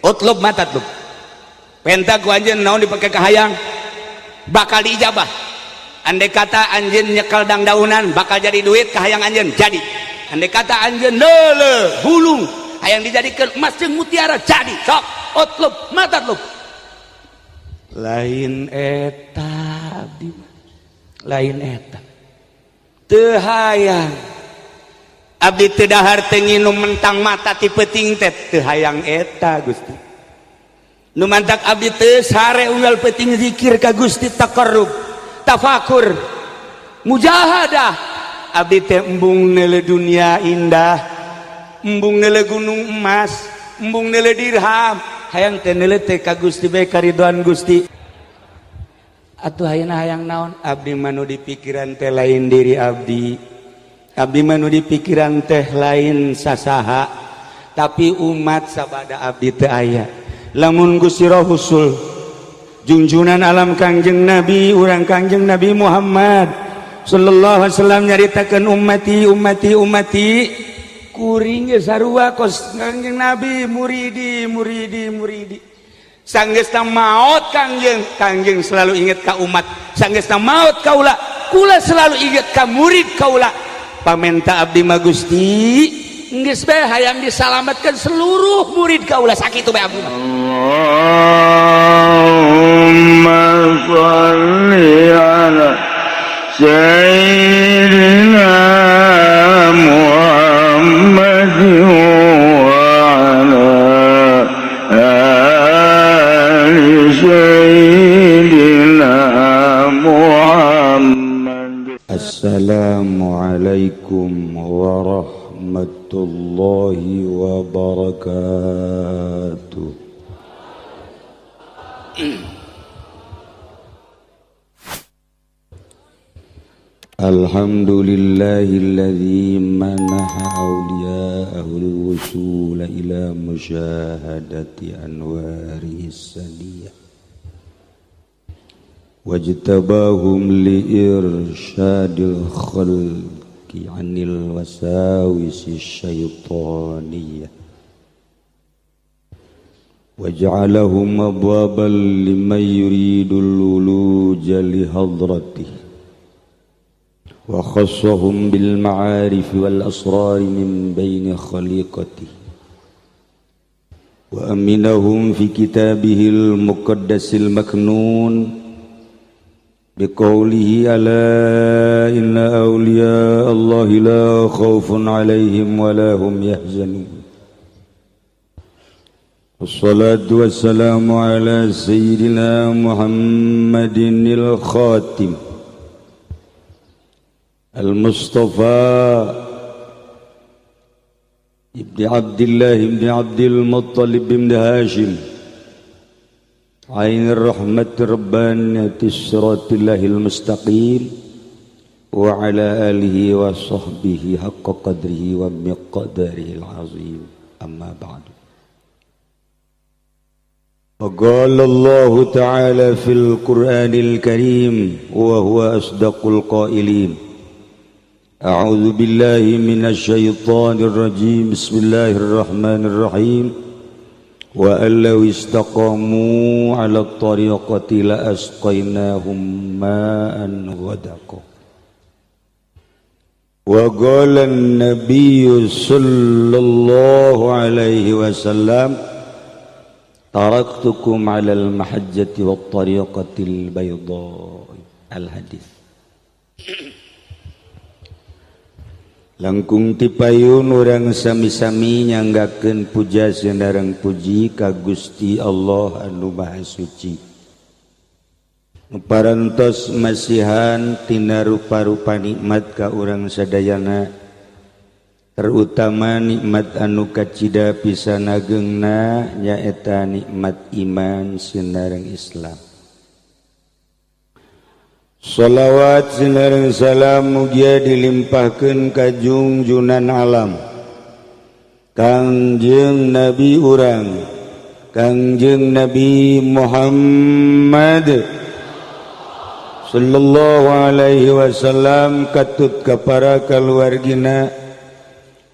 utlub matatlub penta ku anjeun naon dipake ka hayang bakal diijabah. Andai kata anjeun nyekel dangdaunan bakal jadi duit ka hayang anjeun jadi. Andai kata anjeun neuleuh bulung hayang dijadikeun emas jeung mutiara jadi. Sok utlub matatlub. Lain eta abdi lain eta teu hayang abdi teu dahar teu nginum mentang mata ti peuting teh teu hayang eta Gusti. Nu mantak abdi teu sare unggal peuting zikir ka Gusti taqarrub tafakur mujahadah abdi teh embung neuleuh dunia indah embung neuleuh gunung emas embung neuleuh dirham hayang teh neuleuh teh ka Gusti bae karidhoan Gusti. Atuh ayeuna hayang naon abdi manu di pikiran teh lain diri abdi manu di pikiran teh lain sasaha tapi umat sabada abdi teu aya. Lamun Gusti Roh husul junjunan alam Kangjeng Nabi urang Kangjeng Nabi Muhammad sallallahu alaihi wasallam nyaritakeun ummati kuring ge sarua kos Kangjeng Nabi muridi sanggeusna maot Kangjeng selalu inget ka umat sanggeusna maot kaula kula selalu inget ka murid kaula pamenta abdi mah Gusti geus bae hayang disalametkeun seluruh murid kaula sakitu bae abdi Allahumma shalli ala sayyidina Muhammadin wa ala ali sayyidina Muhammad. Assalamualaikum warahmatullahi wabarakatuh. Alhamdulillahilladzi manaha awliya'ahul wusula ila musyahadati anwarihis saniyah wajtabahum liirsyadil khalqi anil wasawisi syaitaniyah waj'alahum abwaban liman yuridul uluja lihadratih wa khassahum bil ma'arif wal asrar min baini khaliqatih wa aminahum fi kitabihil muqaddasil maknun biqaulihi ala inna awliya Allahi la khawfun alaihim wa la hum yahzanun. Wassalatu wassalamu ala sayyidina Muhammadinil khatim Al-Mustafa ibni Abdillah ibni Abdil Muttalib ibni Hashim Ainir rahmati rabbaniyati siratilahil mustaqim wa ala alihi wa sahbihi haqqa qadrihi wa miqdarihil azim amma ba'du. وقال الله تعالى في القرآن الكريم وهو أصدق القائلين أعوذ بالله من الشيطان الرجيم بسم الله الرحمن الرحيم وأن لو استقاموا على الطريقة لأسقيناهم ماء غدقا وقال النبي صلى الله عليه وسلم taraktukum alal mahajjati wat tariqatil bayda. Al-hadis. Langkung tipayun urang sami-sami nyanggakeun puja sandareng puji ka Gusti Allah anu Maha Suci. Parantos masihan tina rupa-rupa nikmat ka urang sadayana, terutama nikmat anu kacida pisanageungna nyaeta nikmat iman sinareng Islam. Salawat sinareng salam mugia dilimpahkeun ka junjunan alam Kangjeng Nabi urang Kangjeng Nabi Muhammad sallallahu alaihi wasallam katut ka para kaluargina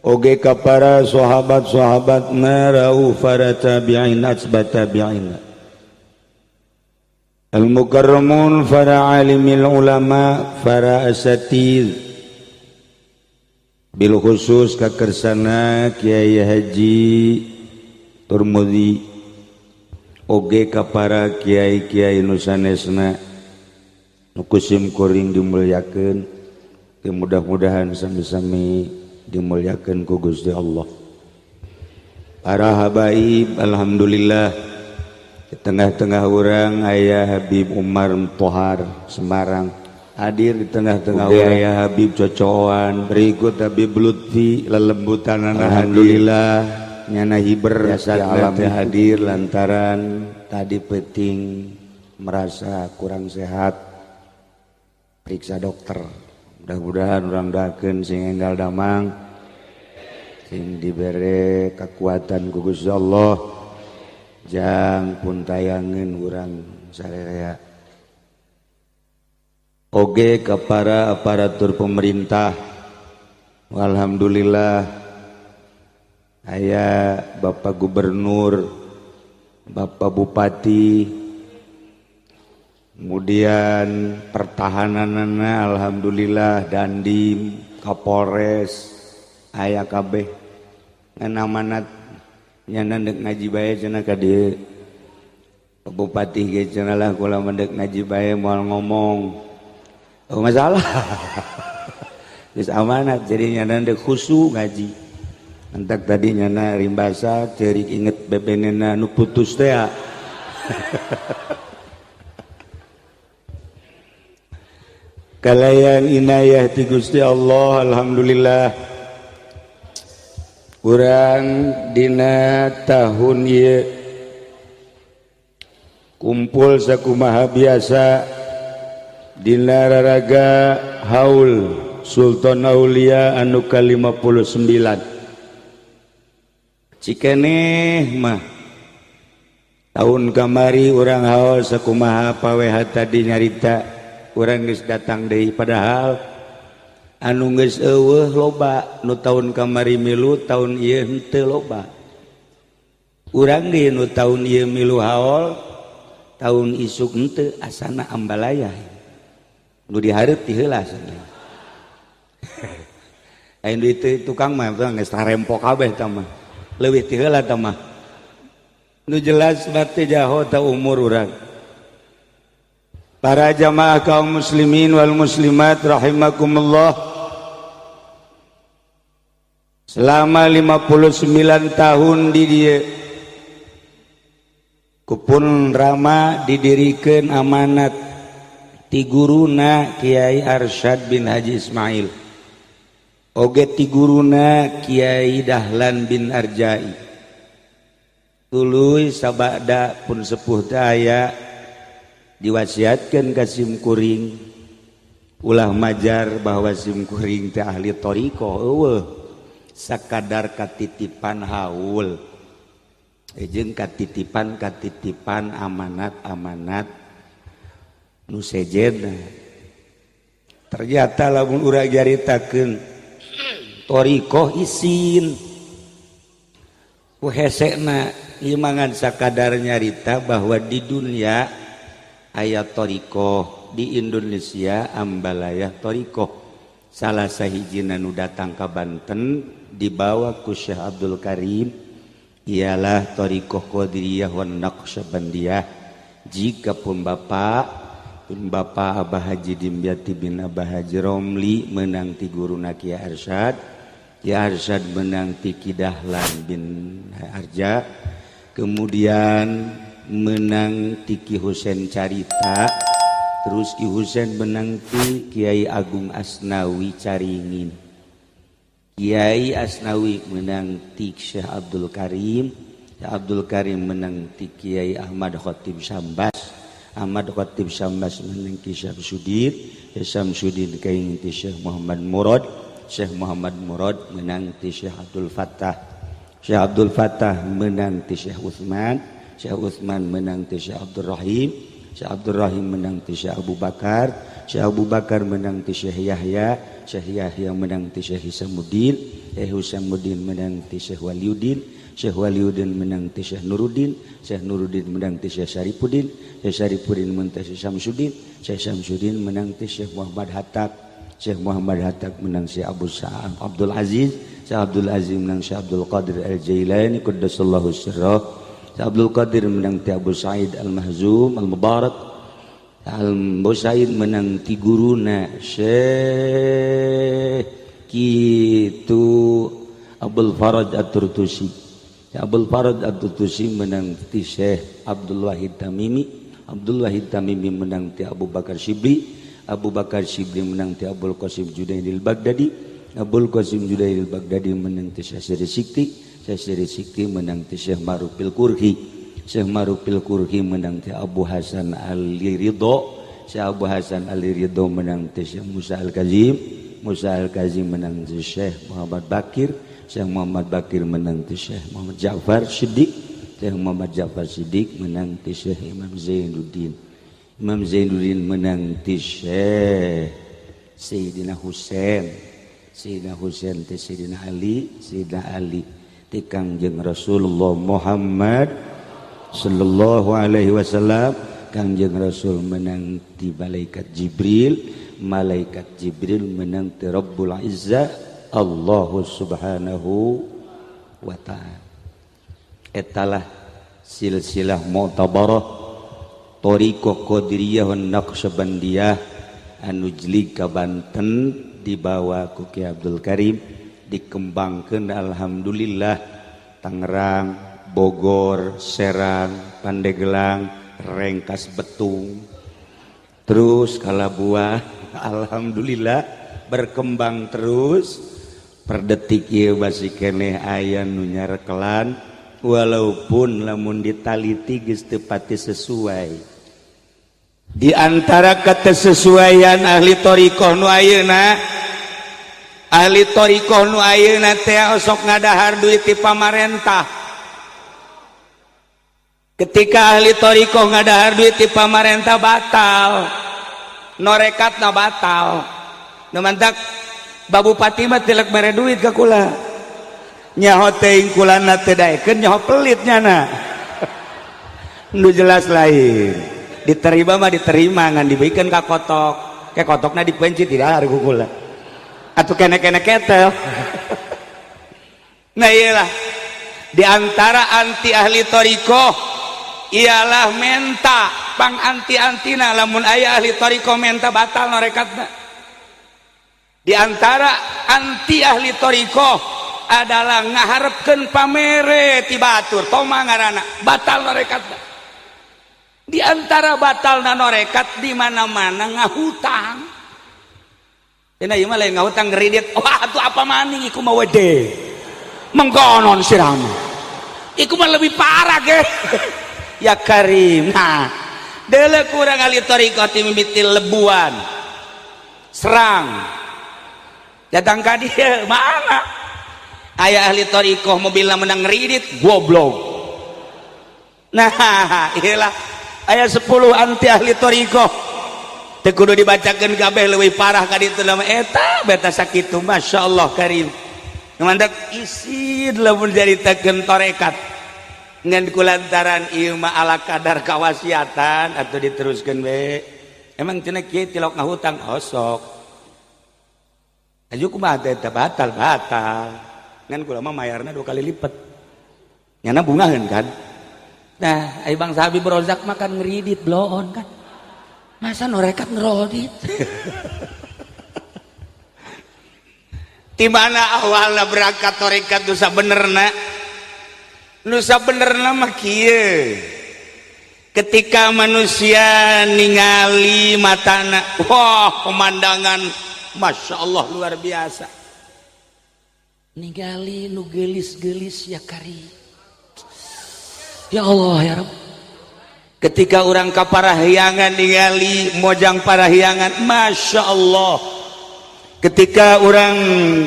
oge ka para sahabat-sahabatna rauh para tabi'in atsbat tabi'in al-mukarramun para alimil ulama para asatid bil khusus ka kersana Kiai Haji Turmudi oge ka para kiai-kiai nu sanesna nu kusim kuring dimulyakeun mudah-mudahan sami-sami dimuliakan ku Gusti Allah. Para habaib alhamdulillah di tengah-tengah orang aya Habib Umar Tohar Semarang hadir di tengah-tengah orang aya Habib Cocoan berikut Habib Lutfi lelembutan alhamdulillah nyana hiber alam hadir lantaran tadi peting merasa kurang sehat periksa dokter. Mudah-mudahan orang dakeun sing enggal damang sing dibere kekuatan ku Gusti Allah jang pun tayangeun urang sarerea oge ka para aparatur pemerintah alhamdulillah aya Bapak Gubernur Bapak Bupati kemudian pertahananana alhamdulillah Dandim Kapolres aya kabeh ngan amanat nyana deuk ngaji bae cenah ka dieu bupati ge cenah lah kula mendek ngaji bae moal ngomong oh masalah geus amanat jadi nyana deuk khusu ngaji entak tadi nyana rimbasa ceurik inget bebenena nu putus teh ya kalayan inayah ti Gusti Allah alhamdulillah urang dina tahun ieu kumpul sakumaha biasa dina raraga haul Sultan Aulia anu ka-59 cikeneh mah tahun kamari urang haul sakumaha paweha tadi nyarita urang geus datang deui padahal anu geus eueuh loba nu taun kamari milu taun ieu henteu loba urang ge nu taun ieu milu haol taun isuk henteu asana ambalaya nu dihareup ti heula cenah ayeuna itu tukang mah geus tarempo kabeh tah mah leuwih ti heula tah mah nu jelas bate jaho ta umur urang. Para jamaah kaum muslimin wal muslimat rahimakumullah selama 59 tahun di dieu kupun rama didirikan amanat ti guruna Kiai Arsyad bin Haji Ismail oge ti guruna Kiai Dahlan bin Arjai tuluy sabada pun sepuh teh aya diwasiatkan ka simkuring ulah majar bahwa simkuring teh ahli toriko eueuh sakadar katitipan haul jeung katitipan amanat nu sejenna ternyata lamun urang jaritakeun toriko isin ku hesekna imangan sakadar nyarita bahwa di dunia ayat toriko di Indonesia ambalayah toriko salah sahijina nu datang ka Banten dibawa ku Syekh Abdul Karim ialah toriko Qadiriyah wan Naqsyabandiyah jika pun Bapak Abah Haji Dimyati bin Abah Haji Romli menang ti guruna Kiai Arsyad Kiai Arsyad menang ti Ki Dahlan bin Arja kemudian menang ti Ki Husein Carita terus Ki Husein menang ti Kiai Agung Asnawi Caringin Kiai Asnawi menang ti Syekh Abdul Karim Abdul Karim menang ti Kiai Ahmad Khatib Syambas Ahmad Khatib Syambas menang ki Syamsuddin Syamsuddin kaing ti Syekh Muhammad Murad Syekh Muhammad Murad menang ti Syekh Abdul Fattah Syekh Abdul Fattah menang ti Syekh Utsman Syekh Utsman menang ti Syekh Abdul Rahim Syekh Abdul Rahim menang ti Syekh Abu Bakar, Syekh Abu Bakar menang ti Syekh Yahya, Syekh Yahya menang ti Syekh Hisamuddin, Syekh Hisamuddin menang ti Syekh Waliuddin, Syekh Waliuddin menang ti Syekh Nuruddin, Syekh Nuruddin menang ti Syekh Syarifuddin, Syekh Syarifuddin menang ti Syekh Syamsuddin, Syekh Syamsuddin menang ti Syekh Muhammad Hatta, Syekh Muhammad Hatta menang Syekh Abdul Aziz, Syekh Abdul Aziz menang Syekh Abdul Qadir Al-Jailani qaddasallahu sirrah, Syekh Abdul Qadir menang ti Abu Sa'id Al-Mahzum Al-Mubarak, Abu Sa'id menang ti guruna Syekh kitu Abdul Faraj At-Turtusi, Syekh Abdul Faraj At-Turtusi menang ti Syekh Abdul Wahid Tamimi, Abdul Wahid Tamimi menang ti Abu Bakar Shibli, Abu Bakar Shibli menang ti Abul Qasim Junaidil Baghdadi, Abul Qasim Junaidil Baghdadi menang ti Syekh Siri Sikti, Syekh Siri Sikti menang ti Syekh Marufil Kurhi, Syekh Marufil Kurhi menang ti Abu Hasan Al-Ridho, Syekh Abu Hasan Al-Ridho menang ti Syekh Musa Al-Kazim, Musa Al-Kazim menang ti Syekh Muhammad Bakir, Syekh Muhammad Bakir menang ti Syekh Muhammad Ja'far Siddiq, Syekh Muhammad Ja'far Siddiq menang ti Syekh Imam Zainuddin, Imam Zainuddin menang ti Syekh Sayyidina Husain, Sayyidina Husain ti Sayyidina Ali, Sayyidina Ali ti Kangjeng Rasulullah Muhammad sallallahu alaihi wasallam, Kangjeng Rasul menang ti malaikat Jibril, malaikat Jibril menang ti Rabbul Izzah Allah subhanahu wa ta'ala. Etalah silsilah mu'tabarah Thariqah Qadiriyah wan Naqsyabandiyah anu jlig ka Banten dibawa ku Ki Abdul Karim, dikembangkeun alhamdulillah Tangerang, Bogor, Serang, Pandeglang, Rengkas Betung, terus Kalabuah, alhamdulillah berkembang terus. Per detik ieu basi keneh aya nu nyarekelan, walaupun lamun ditaliti geus teu pati sesuai. Di antara kesesuaian ahli thariqah nu ayeuna, ahli thariqah nu ayeuna teh sok ngadahar duit ti pamarentah. Ketika ahli thariqah ngadahar duit ti pamarentah batal, norekatna batal. Nu mantak babupati mah tilek mere duit ka kula, nyaho teuing kulana teu daekeun, nyaho pelit nyana. Nu jelas lain, diterima mah diterima, ngan dibikeun ka kotok, ke kotokna dipenci tidak ku kula atuh kene-kene ketel. Nah iyalah di antara anti ahli thariqah ialah menta, pang anti-antina lamun aya ahli thariqah menta batal norekatna. Di antara anti ahli thariqah adalah ngaharepkeun pamere ti batur, toma ngaranna batal norekatna. Di antara batalna norekat di mana-mana ngahutang. Dina ieu mah lain ngahutang ngredit, wah atuh apa maning iku mah wede. Mengkonon sirama. Iku mah lebih parah ge. Ya Karim. Nah, deuleu kurang ahli thariqah ti mimiti Lebuan, Serang. Datang ka dieu mana? Aya ahli thariqah mobilna menang ngredit, goblok. Nah, iyalah aya 10 anti ahli thariqah. Teu kudu dibacakeun kabeh leuwih parah ka ditu mah eta beta sakitu masyaallah Karim. Ngamandak isin lamun jaritakeun tarekat. Ngan kulantaran ieu mah ala kadar kawasiatan atuh diteruskeun we. Emang cenah kieu tilok ngahutang osok. Aju kumaha teh batal. Ngan kula mah mayarna 2 kali lipat. Nyana bungaheun kan. Nah, ai Bang Habib Rozak mah kan ngridit bloon kan. Masa norekat ngerodit. Di mana awalna berangkat tarekat nu sabenerna? Nu sabenerna mah kieu. Ketika manusia ningali matana, wah pemandangan Masya Allah luar biasa. Ningali nu gelis-gelis ya Karim. Ya Allah ya Rabb. Ketika orang ka parahyangan ningali mojang parahyangan, Masya Allah. Ketika orang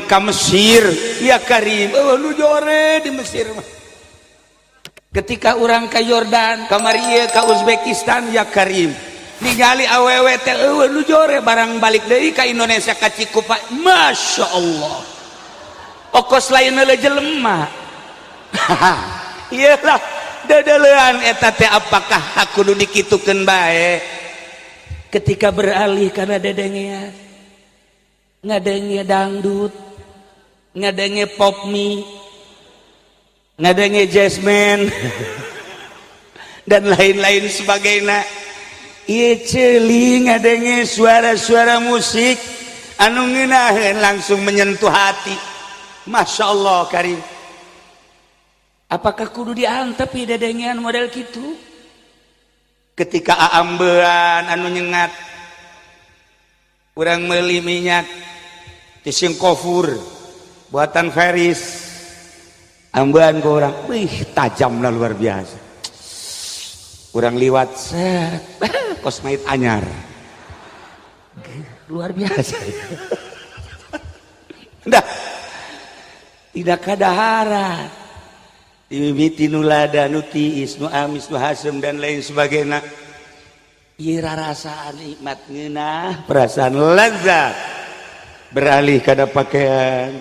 ka Mesir, ya Karim, oh lu jore di Mesir mah. ketika orang ke Yordan kamari ke Uzbekistan ya Karim ningali awewe teh nu jore barang balik deui ka Indonesia ka Cikupa Masya Allah ongkos lain le jelema iyalah dadalean eta teh apakah kudu dikitukeun bae ketika beralih karena dedengean ngadenge dangdut ngadenge pop mie ngadenge jasmine dan lain-lain sebagainya ieu ceuli ngadenge suara-suara musik anu ngeunaheun langsung menyentuh hati Masya Allah Karim apakah kudu diantep dedengean model kitu ketika aambean anu nyengat urang meuli minyak tising kofur buatan Feris ambean ke orang wih tajamlah luar biasa urang liwat set kosmait anyar luar biasa dah tidak kadaharan dimimiti nulada nutis nu amis nu hasem dan lain sebagainya ira rasaan nikmat ngeunah perasaan lezat beralih kada pakaian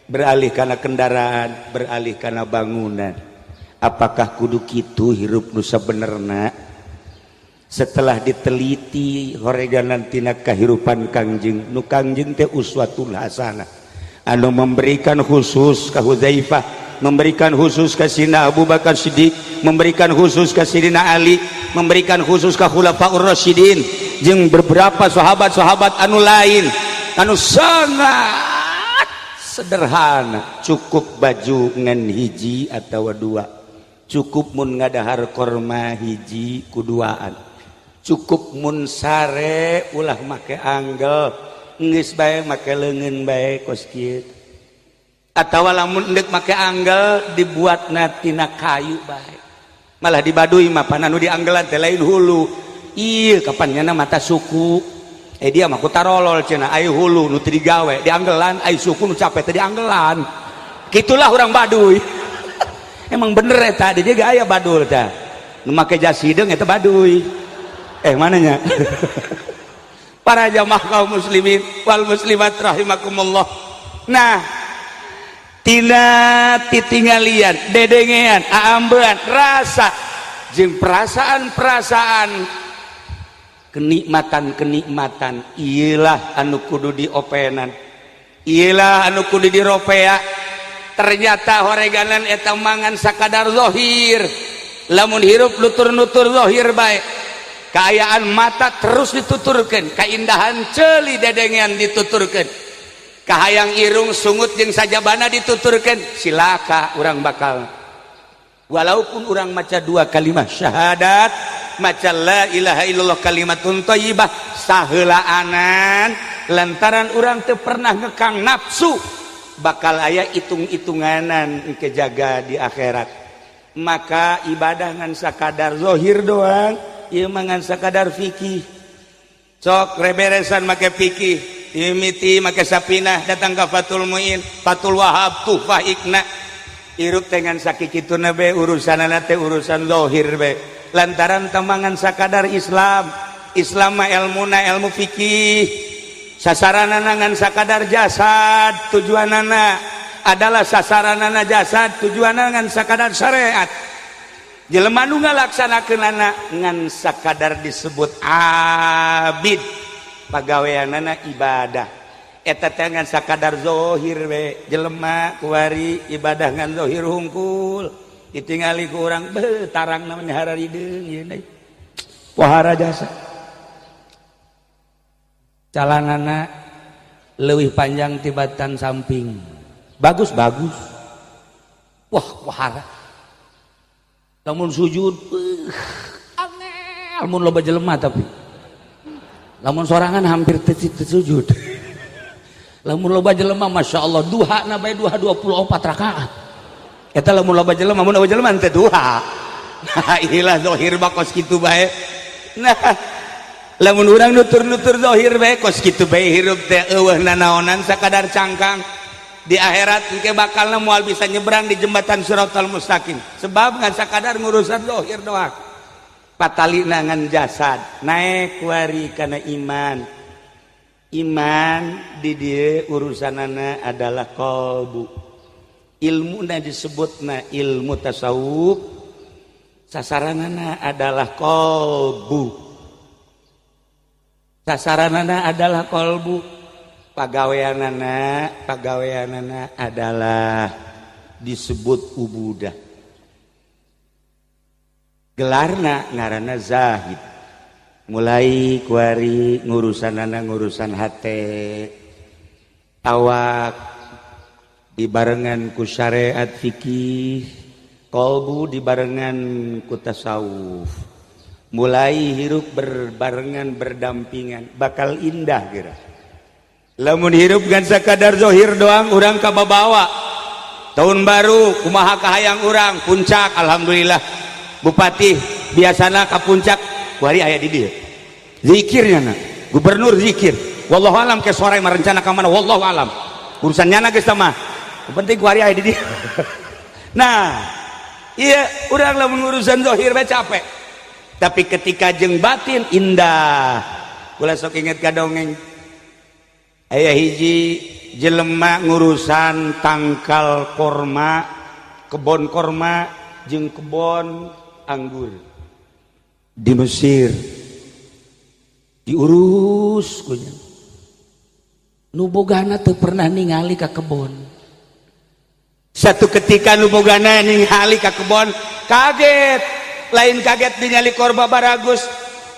beralih karena kendaraan beralih karena bangunan apakah kudu kitu hirup nu sabenerna setelah diteliti horeganan tina kahirupan Kangjeng nu Kangjeng teh uswatul hasanah anu memberikan khusus ka Hudzaifah memberikan khusus ka Sidina Abu Bakar Siddiq memberikan khusus ka Sidina Ali memberikan khusus ka Khulafaur Rasyidin jeung beberapa sahabat-sahabat anu lain anu sangat sederhana cukup baju ngan hiji atau dua cukup mun ngadahar korma hiji kuduaan cukup mun sare ulah make anggel geus bae make leungeun bae kos kieu atawa lamun endek make anggel dibuatna tina kayu bae malah di Baduy mah pan anu dianggelan teh lain hulu ieu kapan nyana mata suku dia mah ku tarolol cenah aya hulu nu teu digawe dianggelan aya suku nu capek teh dianggelan kitulah urang Baduy emang bener eta di dia aya badul teh nu make jas hideung eta Baduy mananya para jamaah kaum muslimin wal muslimat rahimakumullah nah tina titinggalian dedengean aambean rasa jeung perasaan-perasaan kenikmatan iyalah anu kudu diopenan iyalah anu kudu diropea ternyata horeganan eta mangan sakadar zahir lamun hirup nutur-nutur zahir bae kaayaan mata terus dituturkeun kaindahan ceuli dedengean dituturkeun kahayang irung sungut jeung sajabana dituturkeun silaka urang bakal walaupun urang maca dua kalimat syahadat maca la ilaha illallah kalimatun thayyibah saheulaanan lantaran urang teu pernah ngekang nafsu bakal aya itung-itunganan engke jaga di akhirat maka ibadah ngan sakadar zahir doang ieu mangan sakadar fikih sok reberesan make fikih mimiti make sapinah datang ka Fathul Muin Fathul Wahab Tuhfah Ikna iruk tengan sakikituna be urusanana teh urusan zahir be lantaran tamangan sakadar Islam mah ilmuna ilmu fikih sasaranana ngan sakadar jasad tujuanana adalah sasaranana jasad tujuanana ngan sakadar syariat jelema nu ngalaksanakeunana ngan sakadar disebut abid pagaweanana ibadah eta teh ngan sakadar zahir we jelema kuari ibadah ngan zahir hungkul ditingali ku urang beuh tarang namanya hararideung ieu deui pohara jasa calanana leuwih panjang tibatan samping bagus wah pohara lamun sujud angel mun loba jelema tapi lamun sorangan hampir teu sujud lamun loba jelema masyaallah duha na bae duha 24 rakaat eta lamun loba jelema mun loba jelema teu duha nah ilah zahir bakos kitu bae nah lamun urang nutur-nutur zahir bae kos kitu bae hirup teh eueuh nanaonan sakadar cangkang di akhirat engke bakalna moal bisa nyebrang di jembatan Siratal Mustaqim sebab ngan sakadar ngurusan zahir doang patalina ngan jasad naik wari kana iman di dieu urusanana adalah qalbu ilmuna disebutna ilmu tasawuf sasaranana adalah qalbu sasaranana adalah qalbu pagaweanana adalah disebut ubudah gelarna ngaranna zahid mulai kuari ngurusanana ngurusan hate awak dibarengan ku syariat fikih qalbu dibarengan ku tasawuf mulai hirup berbarengan berdampingan bakal indah kira lamun hirup gan sakadar zahir doang urang kababawa tahun baru kumaha kahayang urang puncak alhamdulillah bupati biasana ka puncak kuari aya di dieu zikirnya na gubernur zikir wallahu alam ke sore marencana ka mana wallahu alam urusannya na geus mah penting kuari aya di dieu nah iya urang lamun urusan zahir bae capek tapi ketika jeung batin indah kula sok inget ka dongeng aya hiji jelema ngurusan tangkal korma kebon korma jeung kebon anggur di Mesir diurus kunya nu bogana teu pernah ningali ka kebon satu ketika nu bogana ningali ka kebon kaget lain kaget ningali korma baragus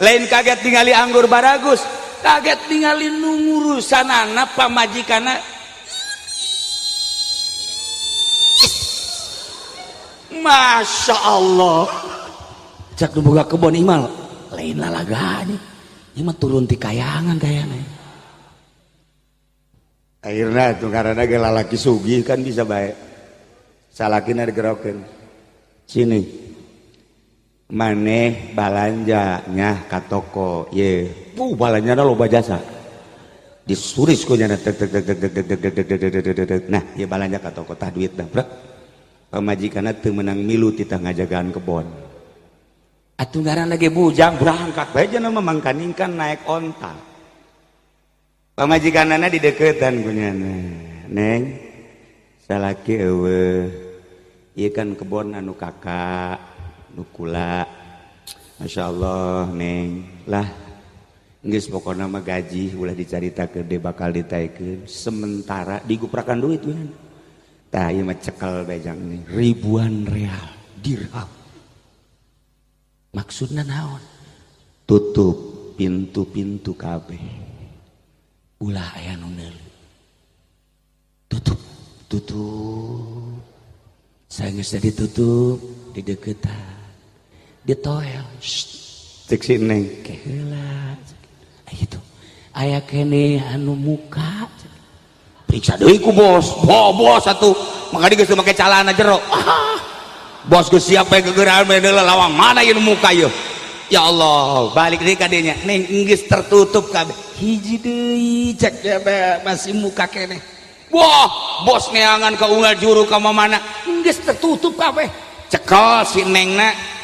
lain kaget ningali anggur baragus kaget ningali nu ngurusanana pamajikana Masya Allah cak nu boga kebon imal lain lalaganya imal turun ti kayangan kayaknya akhirnya itu karena ge lalaki sugih kan bisa baik salakina digerokeun sini maneh balanjanya ka toko ye balanjana loba jasa disuris ku nya nah ye balanja ka toko tah duit dah brak pamajikanna teu meunang milu ti tah ngajagaan kebon atuh ngaranna ge bujang berangkat bae cenah memangkaningkan naik onta pamajikanana di deukeutan ku nya neng salaki eueuh ieu kan kebon anu kakak nukula Masya Allah neng lah geus pokona mah gaji ulah dicaritakeun de bakal ditaikeun sementara diguprakan duit we tah ieu mah cekel bejang nih ribuan real dirham maksudna naon tutup pintu-pintu kabeh ulah aya nu neuli tutup saya geus ditutup di deukeutan ditoel cek si neng keheula gitu aya kene anu muka periksa deui ku bos bos atuh mangga geus make calana jero bos geus siap bae gegeuraan bae lawang mana ieu muka ieu ya Allah balik deui ka dinya neng geus tertutup kabeh hiji deui cek masih muka kene wah bos neangan ka unggal juru ka mana geus tertutup kabeh cekel si nengna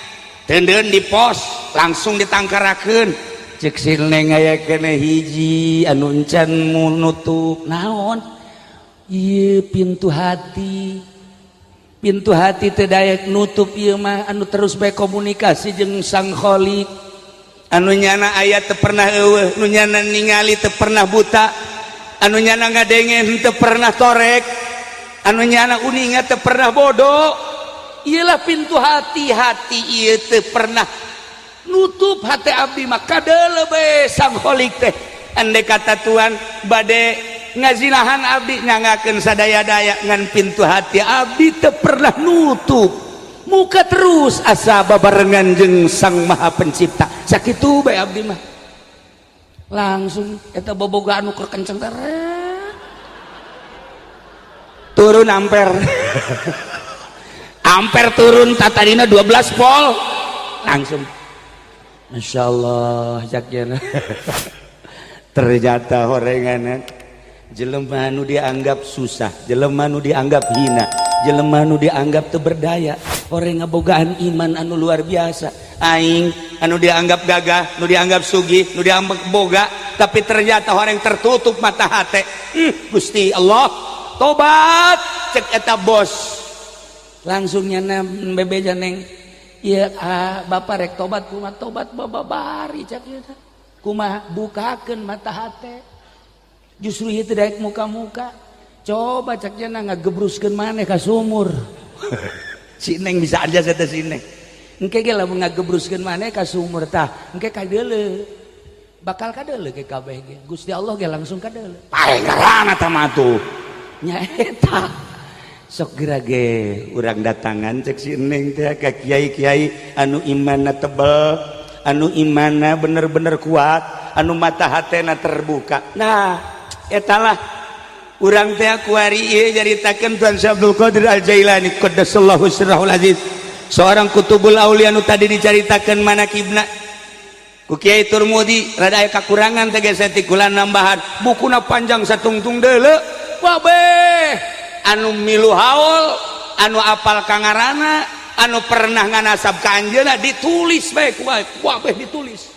tendeun di pos langsung ditangkarakeun cek si neng aya kene hiji anu encan nutup naon ieu pintu hati teu daek nutup ieu mah anu terus bae komunikasi jeung Sang Khaliq anu nyana aya teu pernah eueuh nu nyana ningali teu pernah buta anu nyana ngadengen teu pernah torek anu nyana uninga teu pernah bodoh ialah pintu hati ieu teu pernah nutup hati abdi mah kadeuleu bae Sang Khaliq teh andai kata Tuhan bade ngazinahan abdi nyangakeun sadaya-daya ngan pintu hati abdi teu pernah nutup muka terus asa babarengan jeung Sang Maha Pencipta sakitu bae abdi mah langsung eta boboga anu keur kenceng turun amper amper turun tatadina 12 volt langsung Masya Allah jaknya ternyata horengan jelema nu dianggap susah, jelema nu dianggap hina, jelema nu dianggap teu berdaya, orang ngabogaan iman anu luar biasa. Aing anu dianggap gagah, nu dianggap sugih, nu dianggap boga, tapi ternyata orang tertutup mata hati. Gusti Allah, tobat cek eta bos. Langsung nyana bebeja neng, iya bapak rek tobat, kumaha tobat bababari cek eta. Kumaha bukakeun mata hati. Justru itu daek muka-muka. Coba cek nyana ngagebruskeun maneh ka sumur. Si neng bisa aja saya si neng. Engke ge lamun ngagebruskeun maneh ka sumur tah, engke kadeuleu. Bakal kadeuleu ke kabeh ge. Gusti Allah ge langsung kadeuleu. Pae ngaranna tah mah tuh. Nya eta. Sok geura ge urang datangan cek si neng teh ka kiai-kiai anu imanna tebel, anu imanna bener-bener kuat, anu mata hatena terbuka. Nah, etalah urang teh kuari ieu nyaritakeun Tuan Syekh Abdul Qadir Al-Jailani qaddasallahu sirrahul aziz. Seorang kutubul aulia nu tadi dicaritakan manakibna ku Kiai Turmudi rada aya kakurangan teh geus tikulan nambahan bukuna panjang satungtung deuleu wabeh anu milu haul anu apal kangarana anu pernah nganasab ka anjeunna ditulis bae wabeh ditulis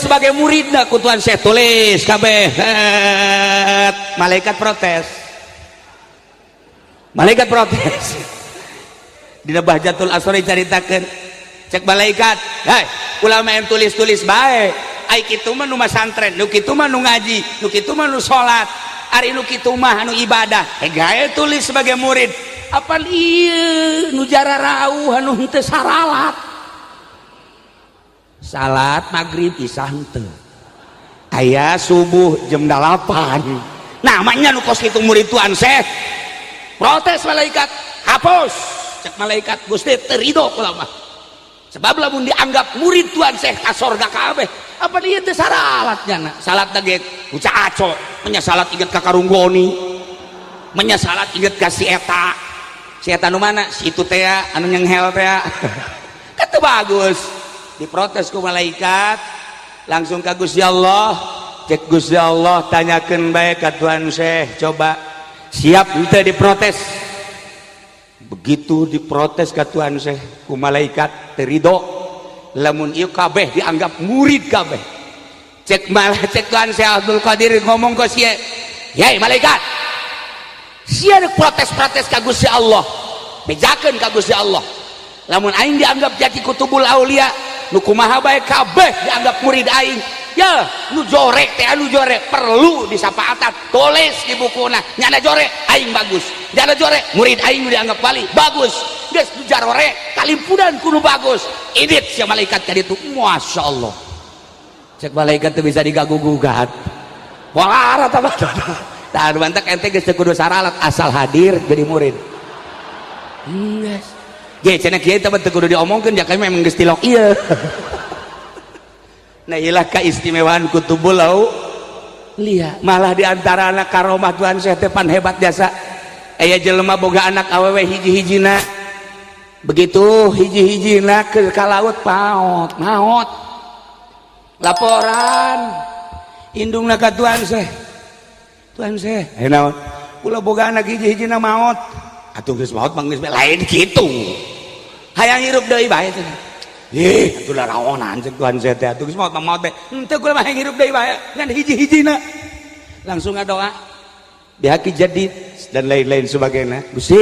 sebagai muridna ku Tuan Syekh tulis kabeh. Malaikat protes dina Bahjatul Asri caritakeun cek malaikat, "Hai, ulama yang tulis-tulis bae. Ai kitu mah nu masantren, nu kitu mah nu ngaji, nu kitu mah nu salat, ari nu kitu mah anu ibadah. Gae tulis sebagai murid. Apa ieu nu jara rauh anu henteu saralat. Salat maghrib isya henteu. Aya subuh jam 8. Namanya nu kos kitu murid Tuan Syekh. Protes malaikat, hapus. Cek malaikat Gusti terido ulama sebab lamun dianggap murid Tuan Syekh ka sorga kabeh apa dia teh saralatnya salat ge uca aco nya salat inget ka karunggoni nya salat inget ka si eta nu mana si itu teh anu nyenghel teh kan teu bagus diprotes ku malaikat langsung ka Gusti Allah cek Gusti Allah tanyakeun bae ka Tuan Syekh coba siap teu diprotes. Begitu diprotes ka Tuan Syekh ku malaikat terido lamun ieu kabeh dianggap murid kabeh cek Tuan Syekh Abdul Qadir ngomong ke sia yai malaikat sia rek protes-protes ka Gusti Allah bejakeun ka Gusti Allah lamun aing dianggap jadi kutubul aulia nu kumaha bae kabeh dianggap murid aing ya nu jorek teh anu jorek perlu disapaatan tulis di bukuna nyana jorek aing bagus nyana jorek murid aing nu dianggap wali bagus geus nu jarorek kalimpunan kudu bagus idit sia malaikat ka ditu masyaallah cek malaikat teh bisa digagugugat walara tah tah bantak ente geus teu kudu saralat asal hadir jadi murid geus ge cenah kieu teh teu kudu diomongkeun ya kami memang geus tilok ieu. Nah ilah keistimewaan kutubul aulia malah diantara anak karomah Tuan Syekh tepan hebat jasa aya jelema boga anak awewe hiji-hijina begitu hiji-hijina ke laut maot laporan indungna ka Tuan Syekh naon ulah boga anak hiji-hijina maot atuh geus maot mah geus lain kitu hayang hirup deui bae teh atuh laraonan cek Tuan Syekh teh atuh geus maot teh henteu kumaha hayang hirup deui bae ngan hiji-hijina langsung ngadoa bihaki jadid dan lain-lain sebagainya Gusti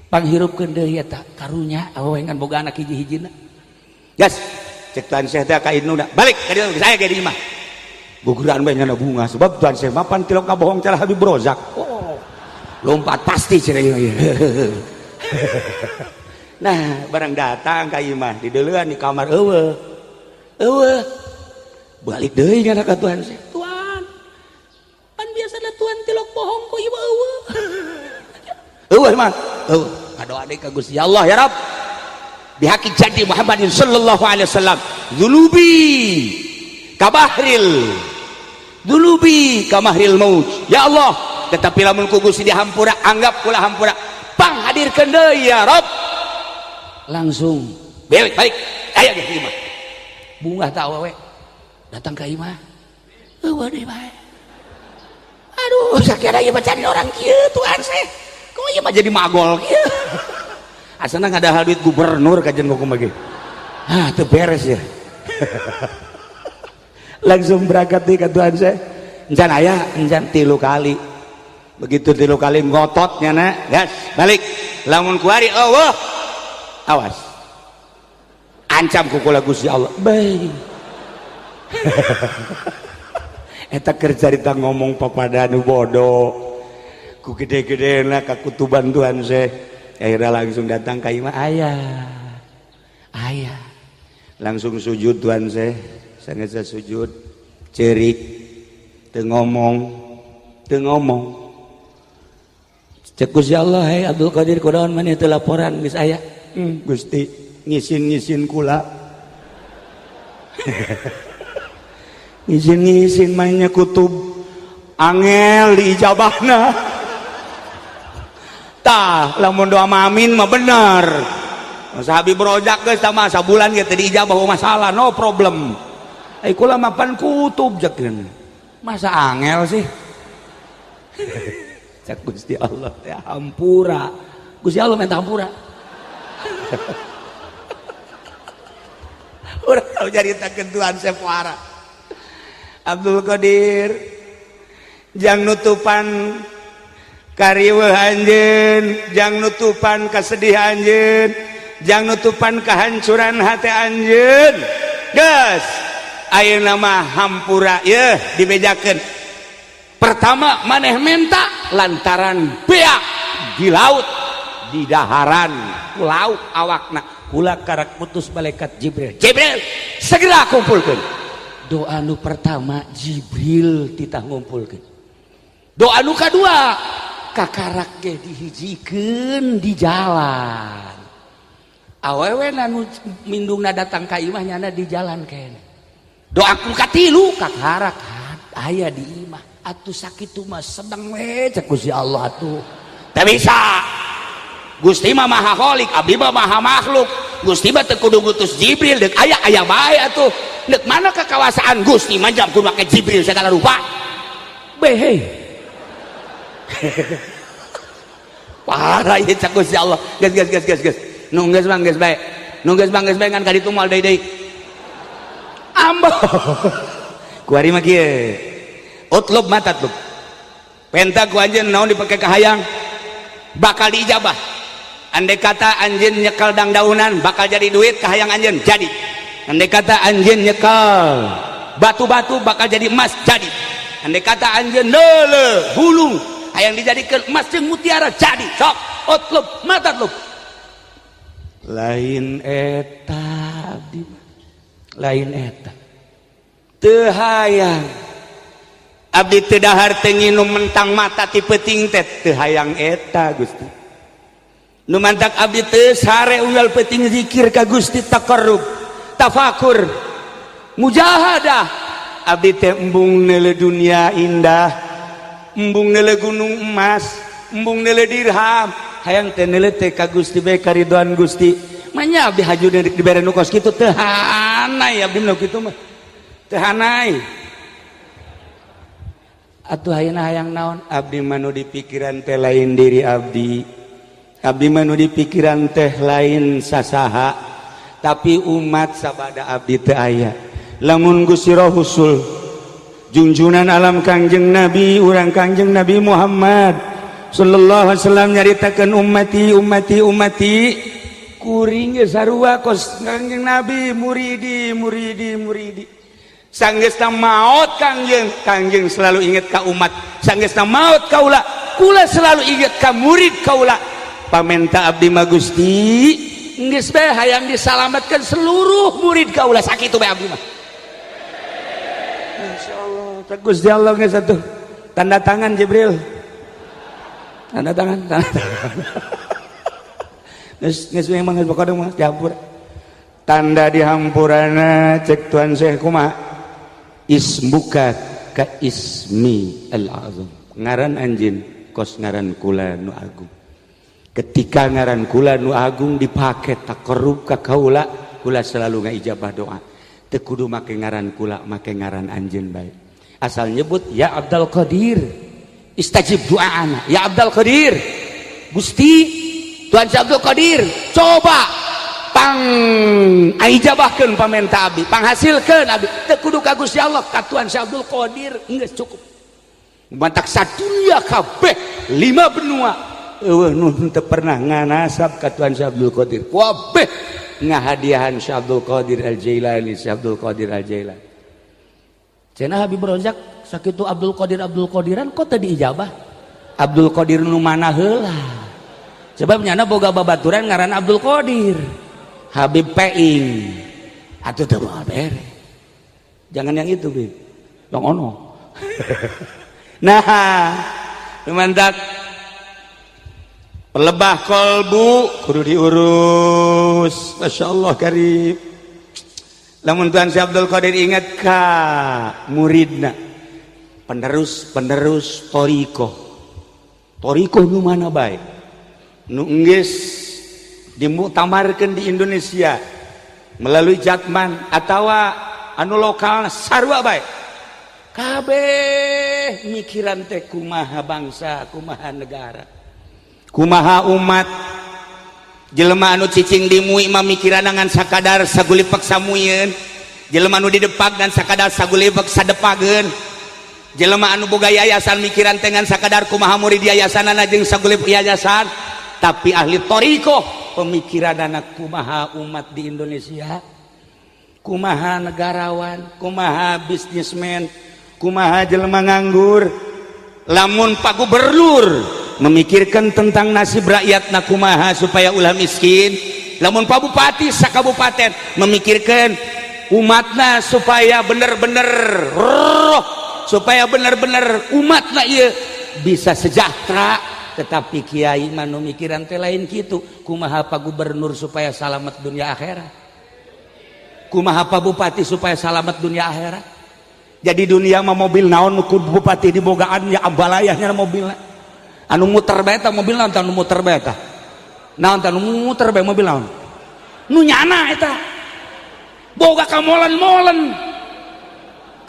panghirupkeun deui eta karunya awewe ngan boga anak hiji-hijina gas cek Tuan Syekh teh ka induna balik ka dieu saya ge di imah guguran bae nyana bunga sebab Tuan Syekh mapan tilok kabohong cara Habib Rozak lompat pasti cenah ieu nah barang datang ka imah di deuleuan di kamar eueuh balik deui kana ka Tuan Syekh Tuan pan biasana Tuan tilok bohong ku ieu eueuh mah kadoa deui ka Gusti Allah ya Rabb bihaqi jadi Muhammadin sallallahu alaihi wasallam dulubi kamahril maut ya Allah tetapi lamun ku Gusti dihampura anggap kula hampura pang hadirkeun deui ya Rabb langsung balik aya ge imah bunga teh awewe datang ka imah eueuh deui bae aduh sakira ieu bacaan orang kieu Tuhan saya kok ieu mah jadi magol kieu asana ngada duit gubernur kajen ngomong lagi teu beres ya langsung berangkat nih ke Tuhan saya encan aya encan 3 kali begitu 3 kali ngototnya na gas balik lamun kuari Allah awas ancam kukula Gusti Allah baik eta keur carita ngomong papadanu bodoh ku gede-gedena ka kutuban Tuhan saya akhirnya langsung datang ka imah ayah langsung sujud Tuhan saya sanggeus sujud cerik teu ngomong cek Gusti Allah hei Abdul Qadir kunaon maneh teu laporan geus aya Gusti ngisin kula ngisin mainnya kutub angel di ijabahna tah lamun doa amin mah bener sahabi berojak geus tah mah sabulan ge teh diijabah masalah no problem ai kula mapan kutub jakeun masa angel sih cak Gusti Allah teh hampura Gusti Allah minta hampura urang tau jaritakeun Tuhan sepuara Abdul Qadir jang nutupan kariweuh anjeun jang nutupan kasedihan anjeun jang nutupan kehancuran hati anjeun geus ayeuna mah hampura yeuh dibejakeun pertama maneh menta lantaran beak di laut di daharan ku laut awakna kula karak putus malaikat Jibril segera kumpulkeun doa nu pertama Jibril titah ngumpulkeun doa nu kadua kakarak ge dihijikeun di jalan awewe nu mindungna datang ka imah nyana di jalan kene doa nu katilu kakarak aya di imah atuh sakitu mah sedeng we cek Gusti Allah atuh teu bisa Gusti mah maha khaliq abdi mah maha makhluk Gusti mah teu kudu ngutus Jibril deuk aya bae atuh deuk mana kekawasaan Gusti manjam kudu make Jibril segala rupa behe parah ieu cek Gusti Allah geus nu geus bae ngan ka ditu moal deui ambo kuari mah kieu utlub matatlub penta ku anjeun naon dipake ka hayang bakal diijabah andai kata anjeun nyekal dangdaunan bakal jadi duit ka hayang anjeun jadi andai kata anjeun nyekal batu-batu bakal jadi emas jadi andai kata anjeun leuleuh bulung hayang dijadikeun emas jeung mutiara jadi sok utlub matatlub lain eta abdi lain eta teu hayang abdi teu dahar teu nginum mentang mata ti peuting teh teu hayang eta Gusti nu mantak abdi teu sare unggal peuting zikir ka Gusti taqarrub tafakur mujahadah abdi teh embung neuleuh dunia indah embung neuleuh gunung emas embung neuleuh dirham hayang teh neuleuh teh ka Gusti bae karidhoan Gusti manya abdi haju dibere nu kos kitu teu hanai abdi nu kitu mah teu hanai atuh ayeuna hayang naon abdi manu di pikiran teh lain diri abdi manu di pikiran teh lain sasaha tapi umat sabada abdi teu aya lamun Gusti Rasul junjunan alam Kangjeng Nabi urang Kangjeng Nabi Muhammad sallallahu alaihi wasallam nyaritakeun ummati kuring geus sarua kos Kangjeng Nabi muridi sanggeusna maot kangjeng selalu ingat ka umat sanggeusna maot kaula kula selalu ingat ka murid kaula pamenta abdi mah Gusti geus bae hayang disalamatkeun seluruh murid kaula sakitu bae abdi mah insyaallah Gusti Allah geus atuh tanda tangan Jibril tanda tangan geus memang geus pokona mah dihampur tanda dihampurana cek Tuan Syekh kumaha ismuka ka ismi al-azam ngaran anjeun kos ngaran kula nu agung ketika ngaran kula nu agung dipake taqarrub ka kaula kula selalu ngaijabah doa teu kudu make ngaran kula make ngaran anjeun bae asal nyebut ya Abdul Qadir istajib du'ana ya Abdul Qadir. Gusti Tuan Abdul Qadir coba pang aijabahkeun pamenta abdi, panghasilkeun abdi teu kudu ka Gusti Allah, ka Tuan Abdul Qadir geus cukup. Mantak sadunya kabeh 5 benua eueuh nu teu pernah nganasab ka Tuan Abdul Qadir kabeh ngahadiahan Syekh Abdul Qadir Al-Jailani. Syekh Abdul Qadir Al-Jailani cenah Habib Rozak sakitu Abdul Qadiran kok teu diijabah. Abdul Qadir nu mana heula, sebab nyana boga babaturan ngaran Abdul Qadir. Habib Peing atuh teu moal bere, jangan yang itu Bib, yang ono. Nah mantak pelebah kolbu kudu diurus, Masya Allah karib. Lamun Tuan Syekh Abdul Qadir ingat ka muridna penerus toriko nu mana baik nu enggeus dimuktamarkeun di Indonesia melalui Jatman atawa anu lokal sarua bae kabeh mikiran teh kumaha bangsa, kumaha negara, kumaha umat. Jelema anu cicing dimui mah mikiran ngan sakadar sagulipek samuyeun, jelema anu didepak dan sakadar sagulipek sadepageun, jelema anu boga yayasan mikiran teh ngan sakadar kumaha murid yayasanana jeung sagulipek yayasan. Tapi ahli toriko pemikiran anak kumaha umat di Indonesia, kumaha negarawan, kumaha bisnismen, kumaha jelema nganggur. Lamun Pak Gubernur memikirkan tentang nasib rakyatna kumaha supaya ulah miskin, lamun Pak Bupati sakabupaten memikirkan umatna supaya bener-bener roh, supaya bener-bener umatna ieu bisa sejahtera. Tetapi kiai manu mikiran teh lain kitu, kumaha Pak Gubernur supaya salamet dunia akhirat, kumaha Pak Bupati supaya salamet dunia akhirat. Jadi dunia mah mobil naon ku bupati dibogaan ya abalayahnya mobilna anu muter beta mobil naon anu muter beta naon anu muter beta mobil naon nu nyana eta boga ka molen-molen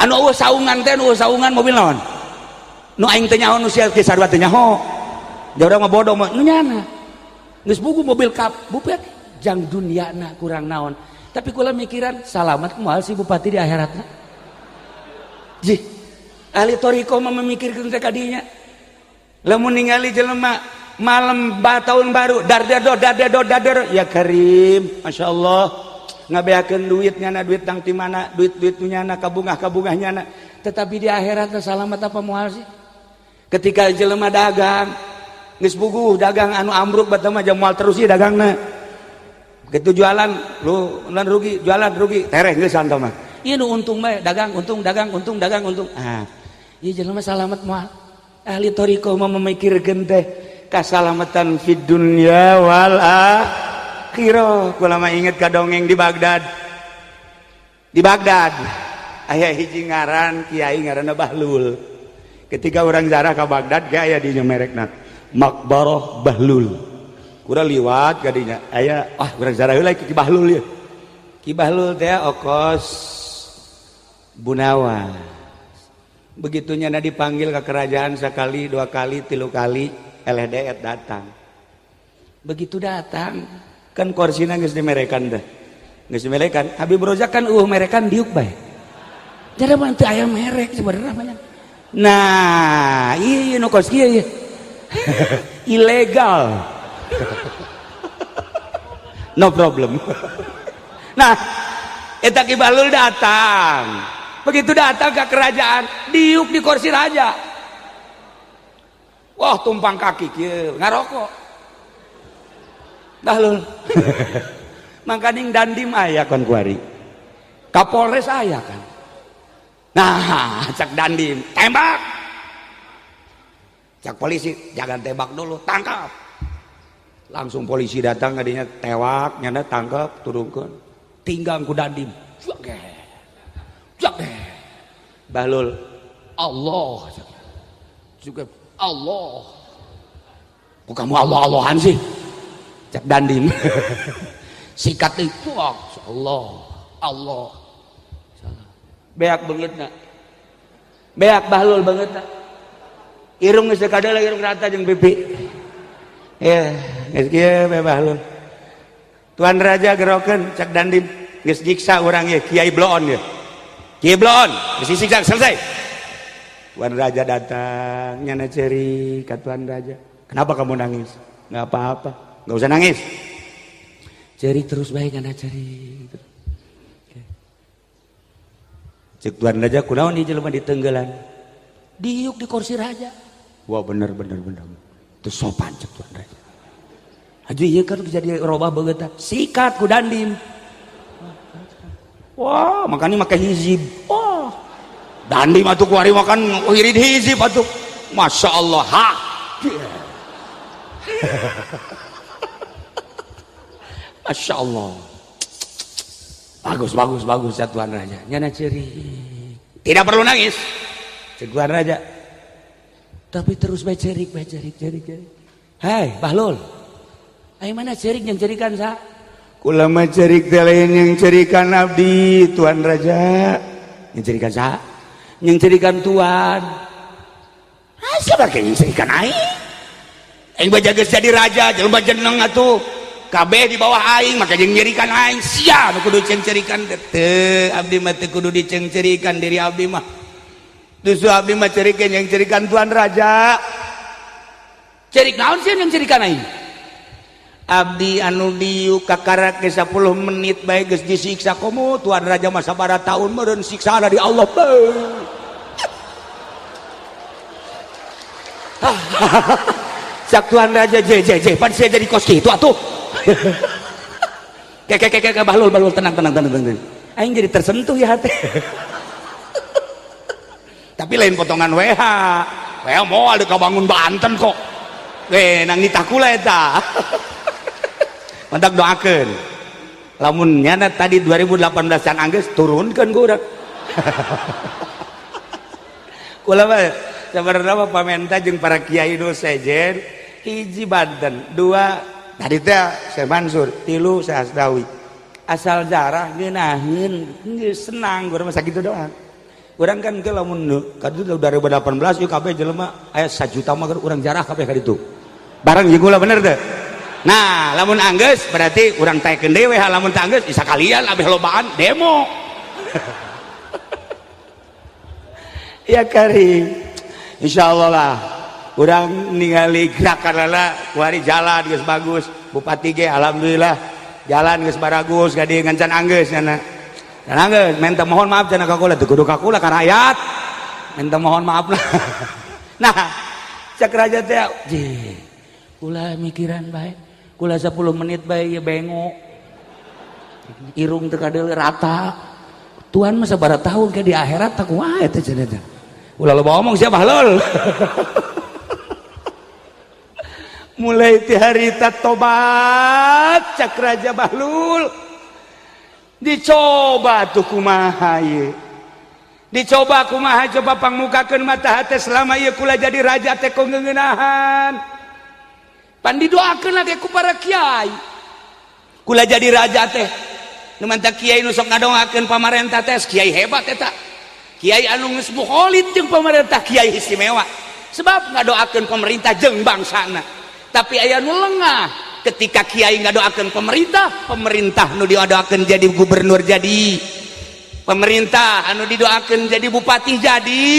anu eueuh saungan teh anu saungan mobil naon nu aing teh nyaho nu sia ke sarua teh nyaho da urang mah bodoh mah nu nyana geus buku mobil kap bupati jang duniana kurang naon. Tapi kula mikiran salamet moal si bupati di akhiratna. Ji ahli toriko mah memikirkeun teh kadinya. Lamun ningali jelema malam tahun baru dar ya Karim, Masya Allah ngabeakeun duit nyana duit tang ti mana duit nyana kabungah nyana. Tetapi di akhirat salamet apa moal sih? Ketika jelema dagang geus buguh dagang anu ambruk batur mah moal terus ieu dagangna. Begitu jualan lu lan rugi, jualan rugi, tereh geus santo mah. Ieu nu untung bae, dagang untung. Ah, ieu jelema salamet moal. Ahli toriko mah memikirkeun teh kasalamatan fid dunya wal akhirah. Kula mah inget ka dongeng di Baghdad. Di Baghdad aya hiji ngaran kiai ngaranna Bahlul. Ketika orang zarah ka Baghdad ge aya di merekna Maqbarah Bahlul. Kura liwat ka dinya aya urang zarah heula Ki Bahlul ieu. Ki Bahlul teh okos Bunawa. Begitunya dipanggil ke kerajaan sekali, 2 kali, 3 kali, LHDR datang. Begitu datang, kan korsina geus dimerekan dah. Geus dimerekan, Habib Rozak kan merekan diuk bae. Jadi mah teu aya merek sebenarnya namanya. Nah, ieu nu kos kieu ieu. Ilegal. No problem. Nah, eta Ki Bahlul datang. Begitu datang ke kerajaan, diuk di kursi raja. Wah, tumpang kaki kieu, ngarokok. Bahlul. Mangkaning dandim aya kon kuari. Kapolres aya kan. Nah, cak dandim, tembak. Cak polisi, jangan tembak dulu, tangkap. Langsung polisi datang kadinya tewak, nyana tangkap, turunkeun. Tinggang ku dandim. Bahlul Allah juga Allah. Kok kamu Allah-Allahan sih? Cak dandim. Sikat itu Allah. Beak banget nak. Beak Bahlul banget nak. irung geus kadal irung rata jeung pipi ya geus kieu bahlul Tuan Raja gerokeun cak dandim geus jiksa urang ye Kiai bloon ye Kiai bloon geus disiksa selesai Tuan Raja datang nyana ceuri ka Tuan Raja kenapa kamu nangis nggak apa-apa nggak usah nangis ceuri terus bae nyana ceuri cek Tuan Raja kunaon ieu jelema di tenggeulan diuk di kursi raja wah bener itu sopan cek Tuan Raja aja ieu kan jadi robah beungeut sikat ku dandim wah makanya make hizib wah dandim atuh ku ari makan irid hizib atuh Masya Allah ha Masya Allah bagus ya Tuan Raja nyana ceuri tidak perlu nangis cek Tuan Raja tapi terus bae cerik hai Bahlul ai mana cerik yang cerikan sa kula mah cerik teh lain yang cerikan abdi Tuan Raja yang cerikan sa yang cerikan Tuan asa bake yang cerikan aing baja geus jadi raja jelema jeneng atuh kabeh di bawah aing maka jeung nyerikan aing sia nu kudu ceng-cerikan teu abdi mah teu kudu diceng-cerikan diri abdi mah justru abdi mah cerikeun yang cerikan Tuan Raja cerik naon sih yang cerikan aing abdi anu diuk kakarak ge 10 menit bae geus disiksa komo Tuan Raja mah sabaraha taun meureun siksana di Allah sak Tuan Raja pan saya jadi kos kitu atuh kayak Bahlul tenang aing jadi tersentuh ya hati tapi lain potongan WH mau ada kabangun Banten kok nang nitakula eta mantap doakeun lamun nyana tadi 2018an anggeus turunkeun ku urang kula mah sabarna pamenta jeung para kiai nu sejen hiji Banten, 2 tadi teh Syekh Mansur, 3 Syekh Asdawi. Asal jarah ngeunaheun geus senang urang mah sakitu doang. Urang kan ke lamun kadu 2018 ieu kabeh jelema aya 1 juta mah urang jarah kabeh ka ditu. Bareng jeung kula bener teh. Nah, lamun anggeus berarti urang taekeun dewe lamun teu anggeus bisa kalian abeh lobaan demo. Ya Karim. Insyaallah lah urang ningali gerakan lala kuari jalan geus bagus Bupati ge alhamdulillah jalan geus baragus gadi ngancan anggeus cenah dan anggeus minta mohon maaf cenah ka kula teu kudu ka kula ka rakyat minta mohon maaf lah nah cek raja teh kula mikiran bae kula 10 menit bae ieu bengok irung teu kadeuleut rata Tuhan mah sabaraha taun ke di akhirat tak wae teh cenah teh ulah loba omong sia Bahlul mulai ti harita tobat cak Raja Bahlul dicoba tuh kumaha ye dicoba kumaha coba pangmukakeun mata hate selama ieu kula jadi raja teh ku ngeuneunahan pan didoakeun lagi ku para kiai kula jadi raja teh nu mantap kiai nu sok ngadongakeun pamarentah teh kiai hebat eta kiai anu geus mukholid jeung pamarentah kiai istimewa sebab ngadoakeun pemerintah jeung bangsana tapi aya nu lengah ketika kiai ngadoakeun pemerintah nu didoakeun jadi gubernur jadi pemerintah anu didoakeun jadi bupati jadi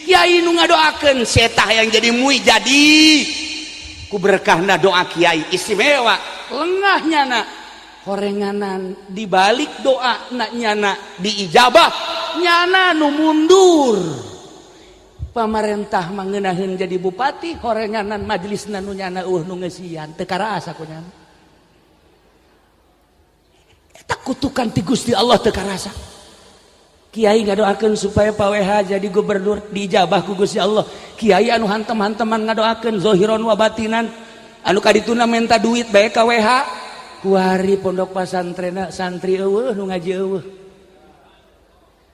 kiai nu ngadoakeun setah yang jadi mui jadi ku berkahna doa kiai istimewa lengah nyana horenganan dibalik doa na nyana diijabah nyana nu mundur pamarentah mangenaheun jadi bupati horenganan majelisna nu nyana nu ngeusian teu karasa ku nyana eta kutukan ti Gusti Allah teu karasa kiai ngadoakeun supaya Pak WH jadi gubernur diijabah ku Gusti Allah kiai anu hantem-hanteman ngadoakeun zahiron wa batinan anu kadituna minta duit bae ka WH kuari pondok pesantren santri eueuh nu ngaji eueuh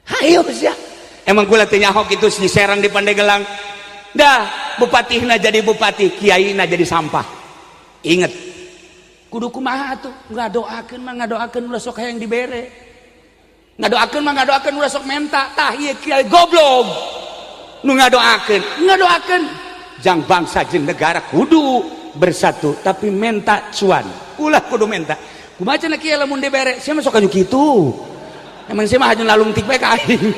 hayo sia emang kula teh nyahok itu diserang di Pandeglang dah bupatihna jadi bupati kiaina jadi sampah inget kudu kumaha tuh ngadoakeun mah ngadoakeun ulah sok hayang dibere ngadoakeun mah ngadoakeun ulah sok menta tah ieu kiai goblok nu ngadoakeun jang bangsa jeung negara kudu bersatu tapi menta cuan ulah kudu menta kumaha cenah kieu lamun dibere sia mah sok anu kitu emang sia mah hajun lalungtik bae ka aing.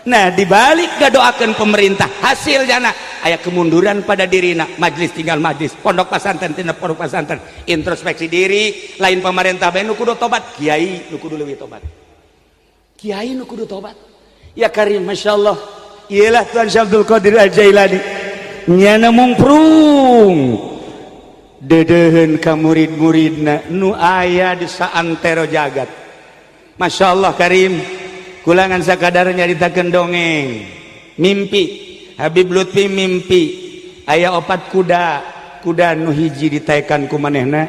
Nah dibalik ngadoakeun pemerintah hasil jana aya kemunduran pada dirina majelis tinggal majelis pondok pesantren tina pondok pesantren introspeksi diri lain pemerintah bae nu kudu tobat kiai nu kudu leuwih tobat kiai nu kudu tobat ya karim masyaallah ialah Tuan Syekh Abdul Qadir Al-Jailani nyana mungprung dedeheun ka murid-muridna nu aya di saantero jagat masyaallah karim kulangan sakadar nyaritakeun dongeng mimpi Habib Lutfi mimpi aya 4 kuda nu hiji ditaekan ku manehna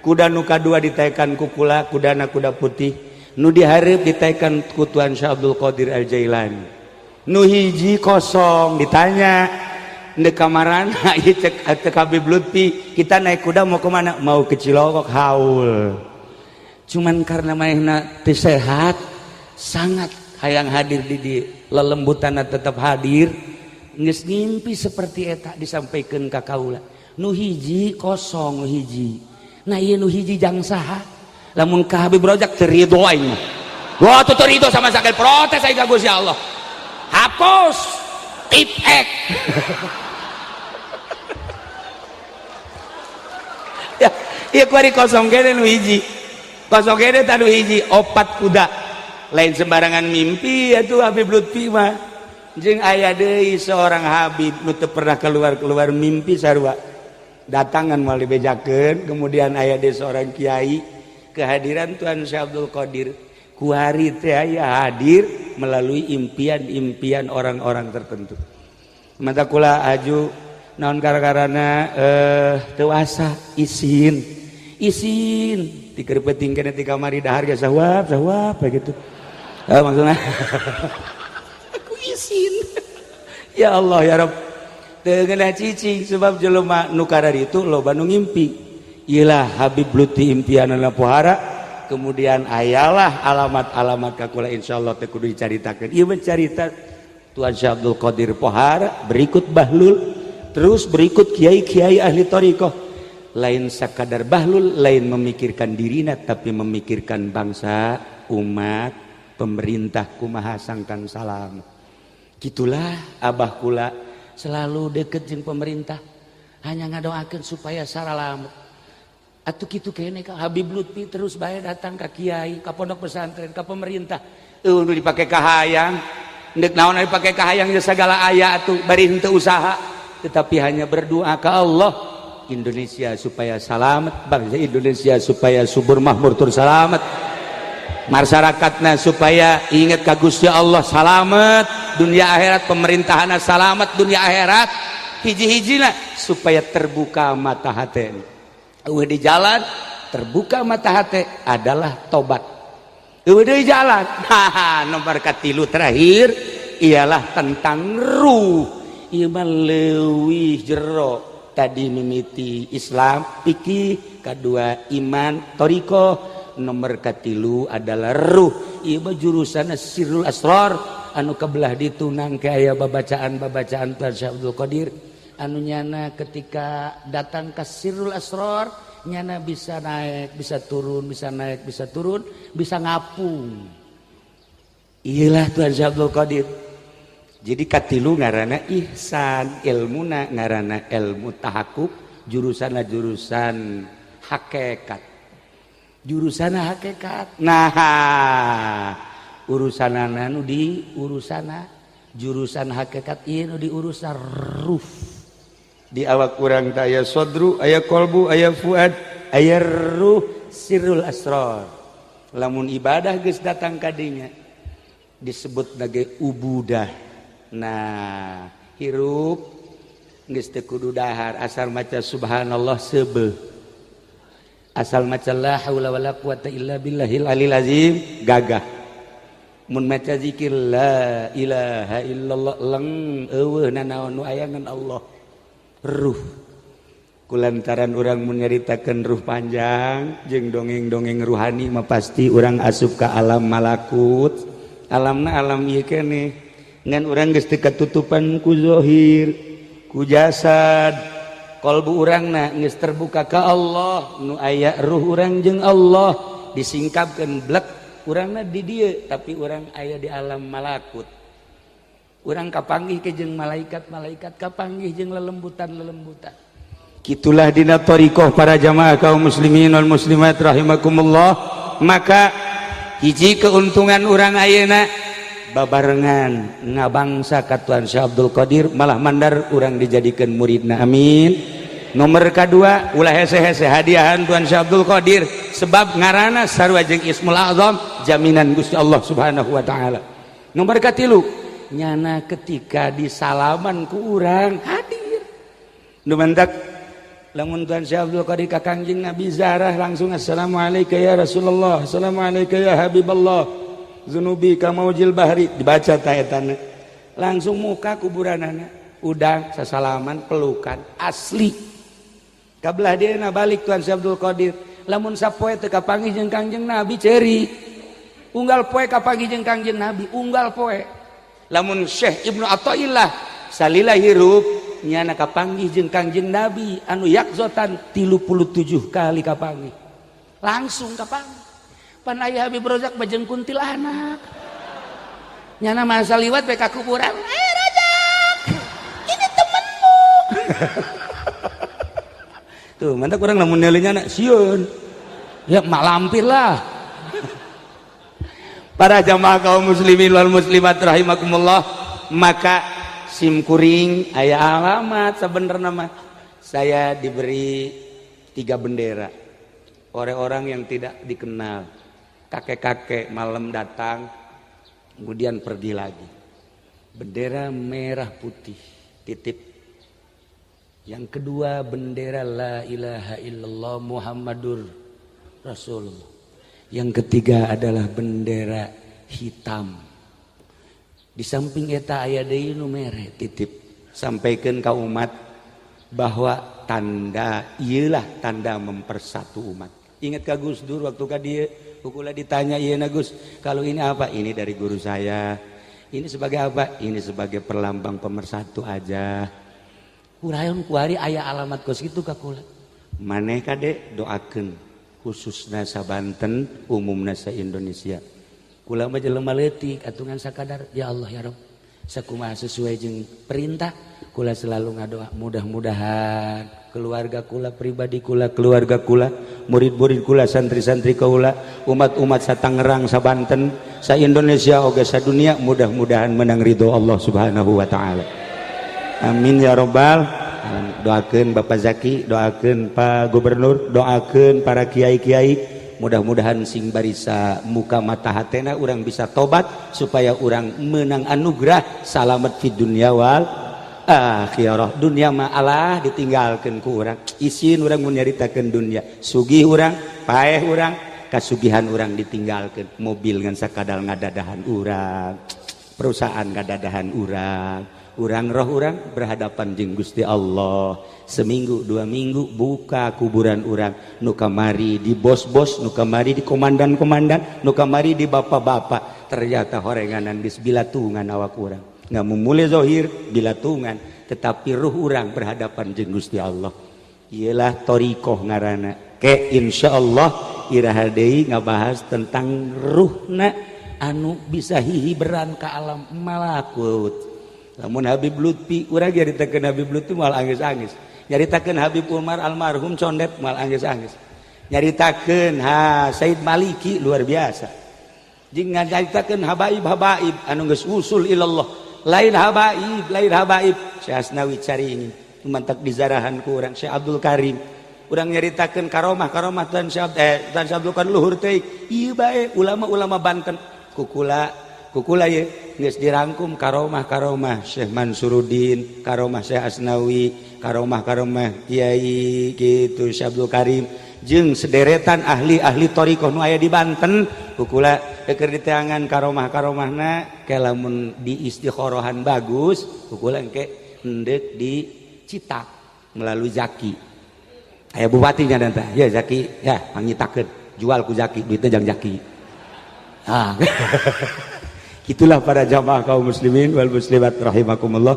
kuda nu kadua ditaekan ku kula kudana kuda putih nu dihareup ditaekan ku Tuan Syekh Abdul Qadir Al-Jailani nu hiji kosong ditanya di kamarana ieu cek Habib Lutfi kita naik kuda mau kemana mau ke Cilogok haul cuman karena manehna teu sehat sangat hayang hadir di lelembutanna tetap hadir geus ngimpi seperti eta disampaikan ka kaula nu hiji kosong nu hiji nah ieu nu hiji jang saha lamun ka Habib Rojak teu ridho aing mah wah teu ridho sama sakali protes aing ka Gusti Allah hapus tipek ya ieu kuari kosong kene nu hiji kosong kene tanu hiji 4 kuda lain sembarangan mimpi atuh Habib Lutfi mah jeung aya deui seorang Habib nu teu pernah keluar mimpi sarua datangan moal dibejakeun kemudian aya deui seorang kiai kehadiran Tuan Syekh Abdul Qadir kuari teh aya hadir melalui impian-impian orang-orang tertentu mata kula aju naon gara-garana teu asa isin dikerpeting kene ti kamari dahar ge sawab begitu maksudnya aku izin ya Allah ya Rabb teu ngeunah cicing sebab jelema nu karari itu loba nu ngimpi iyalah Habib Lutfi impianana pohara kemudian ayalah alamat-alamat ka kula insyaallah teh kudu dicaritakeun ieu mah carita Tuan Syekh Abdul Qadir pohara berikut Bahlul terus berikut kiai-kiai ahli thariqah lain sakadar Bahlul lain memikirkan dirina tapi memikirkan bangsa umat pemerintah kumaha sangkan salam gitulah abah kula selalu deket jeung pemerintah hanya ngadoakeun supaya saralamet atuh kitu kene ka Habib Lutfi terus bae datang ka kiai ka pondok pesantren ka pemerintah nu dipake kahayang neuk naon dipake kahayang ge sagala aya atuh bari henteu usaha tetapi hanya berdoa ka Allah Indonesia supaya selamat bangsa Indonesia supaya subur makmur tur salamet masyarakatna supaya ingat ka Gusti Allah salamet dunia akhirat pemerintahanna salamet dunia akhirat hiji-hijina supaya terbuka mata hati eueuh di jalan terbuka mata hati adalah tobat eueuh di jalan nomor katilu terakhir ialah tentang ruh ieu mah leuwih jero tadi mimiti Islam fikih kedua iman thariqah nomor katilu adalah ruh ieu mah jurusan sirrul asrar anu kabelah ditunang ke aya babacaan Tuan Syekh Abdul Qadir anu nyana ketika datang ke sirrul asrar nyana bisa naik bisa turun bisa naik bisa turun bisa ngapung iyalah Tuan Syekh Abdul Qadir jadi katilu ngaranna ihsan ilmuna ngaranna ilmu tahakkuk jurusanna jurusan hakikat jurusan hakikat nah urusanana nu di urusana jurusan hakikat ieu nu di urusan ruh di awak urang teh aya sodru aya qalbu aya fuad aya ruh sirrul asrar lamun ibadah geus datang ka dinya disebut nage ubudah nah hirup geus teu kudu dahar asal maca subhanallah seubeuh asal maca la haula wala quwata illa billahil alil azim gagah mun maca zikir la ilaha illallah leng eueuh nanaon nu aya ngan Allah ruh kulantaran urang mun nyaritakeun ruh panjang jeung dongeng-dongeng ruhani mah pasti urang asup ka alam malakut alamna alam ieu keneh ngan urang geus teu katutupan ku zahir ku jasad qalbu urangna geus terbuka ka Allah nu aya ruh urang jeung Allah disingkapkeun blek urangna di dieu tapi urang aya di alam malakut urang kapanggih ke jeung malaikat-malaikat kapanggih jeung lelembutan-lelembutan kitulah dina thariqah para jamaah kaum muslimin wal muslimat rahimakumullah. Maka hiji keuntungan urang ayeuna babarengan ngabangsa ka Tuan Syekh Abdul Qadir malah mandar urang dijadikeun muridna amin. Nomor kedua ulah hese-hese hadiahan Tuan Syekh Abdul Qadir sebab ngaranna sarua jeung Ismul Azam jaminan Gusti Allah Subhanahu wa taala. Nomor katilu nyana ketika disalaman ku urang hadir nu mendak lamun Tuan Syekh Abdul Qadir ka Kangjeng Nabi Zarah langsung assalamualaikum ya Rasulullah assalamualaikum ya Habiballah zunubi ka maujil bahri dibaca taetana langsung muka kuburanana udang sasalaman pelukan asli kabelah dieuna balik Tuan Syekh Abdul Qadir lamun sapoe teu kapanggih jeung Kangjeng Nabi ceuri unggal poe kapanggih jeung Kangjeng Nabi unggal poe lamun Syekh Ibnu Athaillah salila hirup nyana kapanggih jeung Kangjeng Nabi anu yakzotan 37 kali kapanggih langsung kapanggih pan aya Habib Rozak bajeng kuntilanak nyana masa liwat bae ka kuburan Rozak ini temenmu tuh mantap urang lamun neuleunya sieun ya mak lampir lah para jamaah kaum muslimin wal muslimat rahimakumullah. Maka simkuring aya alamat sebenarnya mah saya diberi 3 bendera oleh orang yang tidak dikenal kakek-kakek malam datang kemudian pergi lagi bendera merah putih titip yang kedua bendera la ilaha illallah Muhammadur Rasulullah yang ketiga adalah bendera hitam. Di samping eta aya deui nu mere titip sampaikeun ka umat bahwa tanda ieulah tanda mempersatu umat. Ingat ka Gus Dur waktu ka dieu kukula ditanya ieu na Gus kalau ini apa ini dari guru saya ini sebagai apa ini sebagai perlambang pemersatu aja. Urayon kuari aya alamat kos kitu ka kula. Maneh kade doakeun khususna sa Banten umumna sa Indonesia. Kula mah jelema leutik atungan sakadar ya Allah ya Rabb sakumaha sesuai jeung perintah kula selalu ngadoa mudah-mudahan keluarga kula pribadi kula keluarga kula murid-murid kula santri-santri kula umat-umat sa Tangerang sa Banten sa Indonesia oge sa dunia mudah-mudahan menang ridho Allah Subhanahu wa taala amin ya rabbal doakeun Bapak Zaki doakeun Pak Gubernur doakeun para kiai-kiai mudah-mudahan sing barisa muka mata hatena urang bisa tobat supaya urang menang anugerah salamet fid dunya wal akhirah. Dunia mah Allah ditinggalkeun ku urang isin urang mun nyaritakeun dunia sugih urang paeh urang kasugihan urang ditinggalkeun mobil ngan sakadal ngadadahan urang perusahaan ngadadahan urang roh urang berhadapan jeung Gusti Allah seminggu 2 minggu buka kuburan urang nu kamari di bos-bos nu kamari di komandan-komandan nu kamari di bapak-bapak ternyata horenganan geus bilatungan awak urang ngamumule zahir bilatungan tetapi ruh urang berhadapan jeung Gusti Allah ialah thariqah ngaranna ke insyaallah iraha deui ngabahas tentang ruhna anu bisa hihiberan ka alam malakut. Lamun Habib Lutfi urang nyaritakeun Habib Lutfi moal angis-angis nyaritakeun Habib Umar almarhum condet moal angis-angis nyaritakeun Said Maliki luar biasa jeung nyaritakeun habaib-habaib anu geus usul ilallah lain habaib Syekh Asnawi caringin mantak dizarahan ku urang Syekh Abdul Karim urang nyaritakeun karomah Tuan Syekh Abdul Karim luhur teh ieu bae ulama-ulama Banten kukula ye geus dirangkum karomah Syekh Mansuruddin karomah Syekh Asnawi karomah Kiai kitu Syekh Abdul Karim jeung sederetan ahli-ahli thariqah nu aya di Banten kukula keur diteangan karomahna ke lamun di istikhorohan bagus kukula engke endek di Citak melalui Zaki aya bupatinya dan teh ya Zaki ya pangitakeun jual ku Zaki duitnya jang Zaki Itulah para jamaah kaum muslimin wal muslimat rahimakumullah.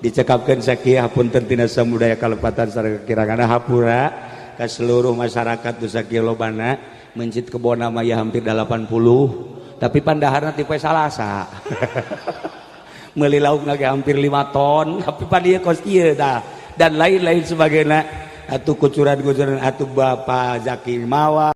Dicekapkan sakieu hapunten tina samudaya kalepatan sareng kirangan hapura ka seluruh masyarakat nu sakieu lobana. Masjid Kebon Maya hampir 80, tapi pandaharna ti poe Salasa. Meuli lauk lagi hampir 5 ton, tapi pada ieu kos ieu tah dan lain-lain sebagainya. Atuh kucuran-kucuran atuh Bapak Zaki Mawa